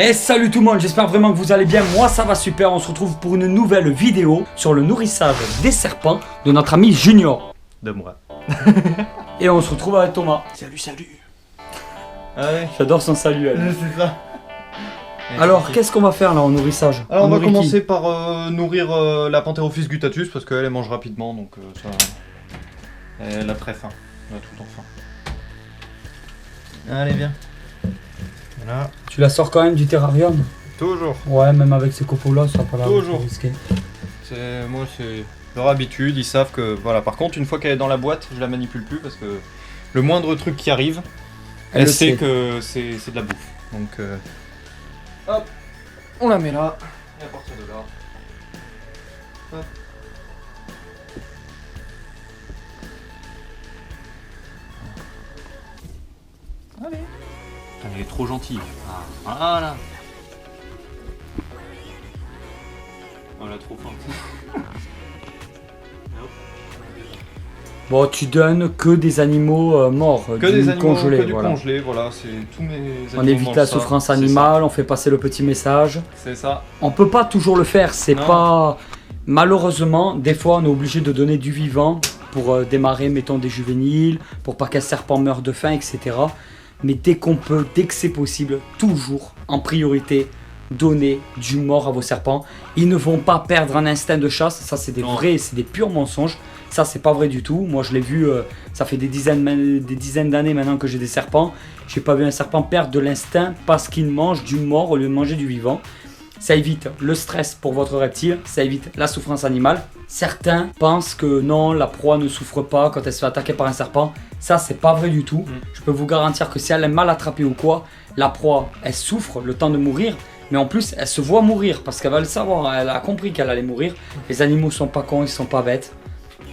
Et salut tout le monde, j'espère vraiment que vous allez bien, moi ça va super, on se retrouve pour une nouvelle vidéo sur le nourrissage des serpents de notre ami Junior. De moi. Et on se retrouve avec Thomas. Salut. Allez. J'adore son salut, elle. C'est ça. Alors, qu'est-ce qu'on va faire là en nourrissage? Alors on va nourrit qui? commencer par nourrir la Pantherophis guttatus parce qu'elle mange rapidement donc ça... Elle a très faim. Elle a tout le temps faim. Allez viens. Voilà. Tu la sors quand même du terrarium? Toujours. Ouais, même avec ces copeaux là, ça va pas l'air Toujours. risqué. Moi c'est leur habitude, ils savent que... Voilà, par contre une fois qu'elle est dans la boîte, je la manipule plus parce que le moindre truc qui arrive, elle sait que c'est de la bouffe. Donc hop, on la met là, et à partir de là, hop. Allez. Elle est trop gentille. Ah, voilà. Elle a trop faim. Bon, tu donnes que des animaux morts, Que des animaux congelés, que du voilà. congelé, voilà, c'est tous mes animaux. On évite mangent la ça. souffrance C'est animale, on fait passer le petit message. ça. C'est ça. On peut pas toujours le faire, c'est Non. pas... Malheureusement, des fois on est obligé de donner du vivant pour démarrer, mettons, des juvéniles, pour pas qu'un serpent meure de faim, etc. Mais dès qu'on peut, dès que c'est possible, toujours en priorité, donner du mort à vos serpents. Ils ne vont pas perdre un instinct de chasse, ça c'est des vrais, c'est des purs mensonges. Ça c'est pas vrai du tout, moi je l'ai vu, ça fait des dizaines d'années maintenant que j'ai des serpents. J'ai pas vu un serpent perdre de l'instinct parce qu'il mange du mort au lieu de manger du vivant. Ça évite le stress pour votre reptile, ça évite la souffrance animale. Certains pensent que non, la proie ne souffre pas quand elle se fait attaquer par un serpent. Ça, c'est pas vrai du tout. Je peux vous garantir que si elle est mal attrapée ou quoi, la proie, elle souffre le temps de mourir. Mais en plus, elle se voit mourir parce qu'elle va le savoir. Elle a compris qu'elle allait mourir. Les animaux sont pas cons, ils sont pas bêtes.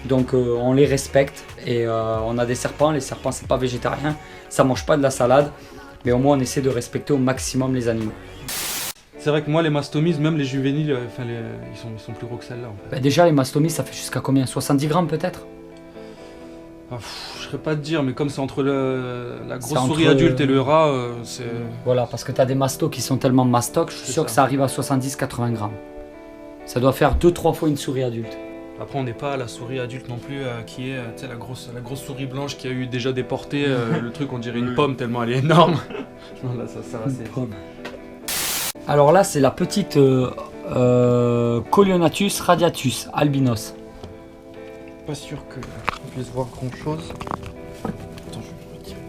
Donc on les respecte. Et on a des serpents. Les serpents, c'est pas végétarien. Ça mange pas de la salade. Mais au moins, on essaie de respecter au maximum les animaux. C'est vrai que moi les mastomies, même les juvéniles, ils sont plus gros que celle-là en fait. Bah déjà les mastomies ça fait jusqu'à combien? 70 grammes peut-être? Ah, je serais pas te dire, mais comme c'est entre la C'est grosse entre, souris adulte et le rat, c'est... Voilà, parce que tu as des mastos qui sont tellement mastocs, je suis C'est sûr ça. que ça arrive à 70-80 grammes. Ça doit faire 2-3 fois une souris adulte. Après on n'est pas à la souris adulte non plus, qui est tu sais, la grosse souris blanche qui a eu déjà déporté, le truc on dirait une pomme tellement elle est énorme. Non là ça sert assez... Alors là c'est la petite Colionatus radiatus albinos. Pas sûr que on puisse voir grand chose. Attends, je vais retirer.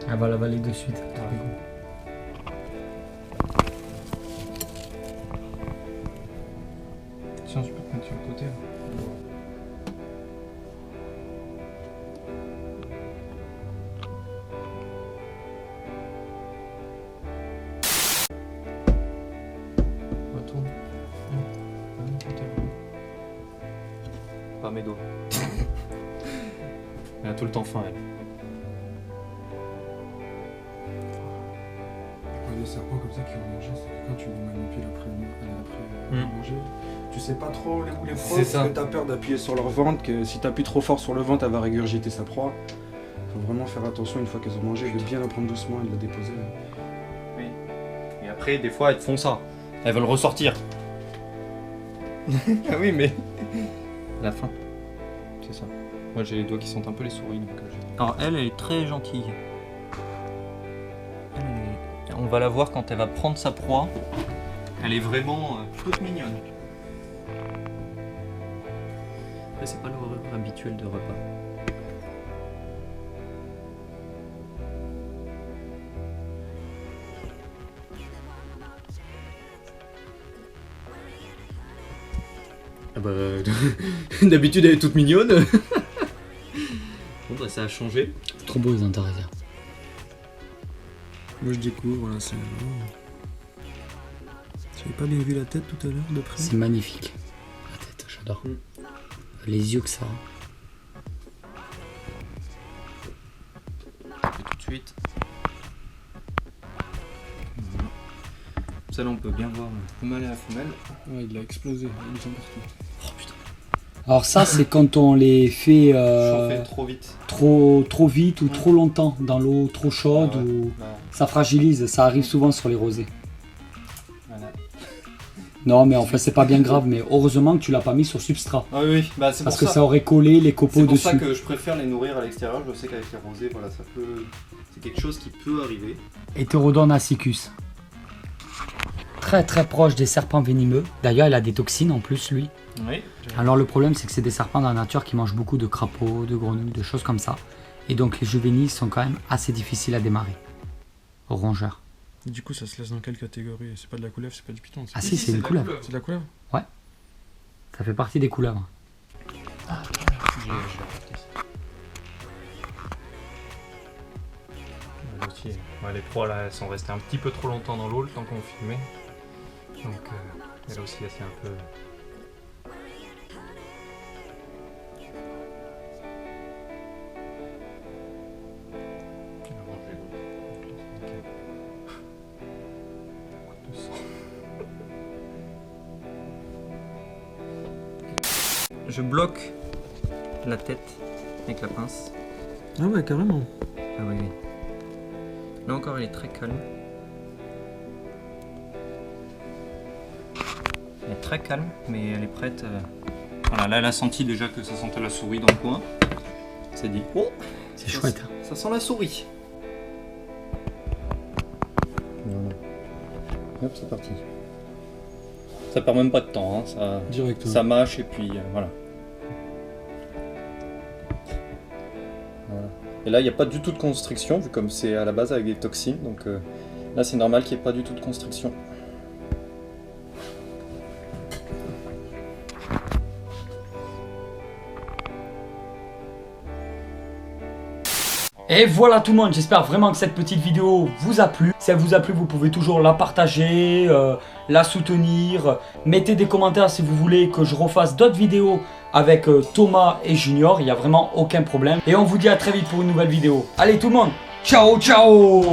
Elle va l'avaler de suite. Tiens, je peux te mettre sur le côté là. Retourne. Pas mes doigts. Elle a tout le temps faim elle. Les serpents comme ça qui ont mangé, c'est que quand tu les manipules après manger, tu sais pas trop où les prendre C'est parce ça. que t'as peur d'appuyer sur leur ventre, que si t'appuies trop fort sur le ventre, elle va régurgiter sa proie. Faut vraiment faire attention une fois qu'elles ont mangé, de bien la prendre doucement et de la déposer. Oui. Et après des fois elles font ça. Elles veulent ressortir. Ah oui mais... La faim. C'est ça. Moi j'ai les doigts qui sentent un peu les souris donc alors elle est très gentille. On va la voir quand elle va prendre sa proie. Elle est vraiment toute mignonne. Après c'est pas l'horreur habituelle de repas. Ah bah d'habitude elle est toute mignonne. Bon bah ça a changé. Trop beau les intéressants. Moi je découvre, voilà, c'est... J'avais pas bien vu la tête tout à l'heure de près. C'est magnifique. La tête, j'adore. Les yeux que ça a. Et tout de suite. Voilà. Ça là on peut bien voir le mâle et la femelle. Ouais, il a explosé, ils sont partout. Oh putain. Alors ça, c'est quand on les fait Chauffer trop vite. trop vite ou trop longtemps dans l'eau trop chaude Ah ouais. ou Non, ça fragilise. Ça arrive souvent sur les rosés. voilà. Non, mais enfin, c'est pas bien grave. Mais heureusement que tu l'as pas mis sur substrat. Ah oui, bah c'est Parce pour que ça aurait collé les copeaux C'est pour dessus. ça que je préfère les nourrir à l'extérieur. Je sais qu'avec les rosés, voilà, ça peut. C'est quelque chose qui peut arriver. Heterodon assicus. Très très proche des serpents venimeux. D'ailleurs, il a des toxines en plus, lui. Oui. Alors le problème, c'est que c'est des serpents dans la nature qui mangent beaucoup de crapauds, de grenouilles, de choses comme ça. Et donc les juvéniles sont quand même assez difficiles à démarrer. Rongeurs. Et du coup, ça se laisse dans quelle catégorie? C'est pas de la couleuvre, c'est pas du python. Ah si, c'est une couleuvre. C'est de la couleuvre? Ça fait partie des couleuvres. J'ai apporté ça. Aussi, ouais, les proies là, elles sont restées un petit peu trop longtemps dans l'eau le temps qu'on filmait. Donc elle aussi, c'est un peu. Je bloque la tête avec la pince. Ah ouais, carrément. Ah oui, oui. Là encore, elle est très calme. Elle est très calme, mais elle est prête. Voilà, là, elle a senti déjà que ça sentait la souris dans le coin. Elle s'est dit, oh, C'est chouette. ça sent la souris. Voilà. Hop, c'est parti. Ça perd même pas de temps, hein. Directement. Ça mâche et puis voilà. Voilà. Et là, il n'y a pas du tout de constriction, vu comme c'est à la base avec des toxines. Donc là, c'est normal qu'il n'y ait pas du tout de constriction. Et voilà tout le monde, j'espère vraiment que cette petite vidéo vous a plu. Si elle vous a plu, vous pouvez toujours la partager, la soutenir. Mettez des commentaires si vous voulez que je refasse d'autres vidéos avec Thomas et Junior. Il n'y a vraiment aucun problème. Et on vous dit à très vite pour une nouvelle vidéo. Allez tout le monde, ciao ciao.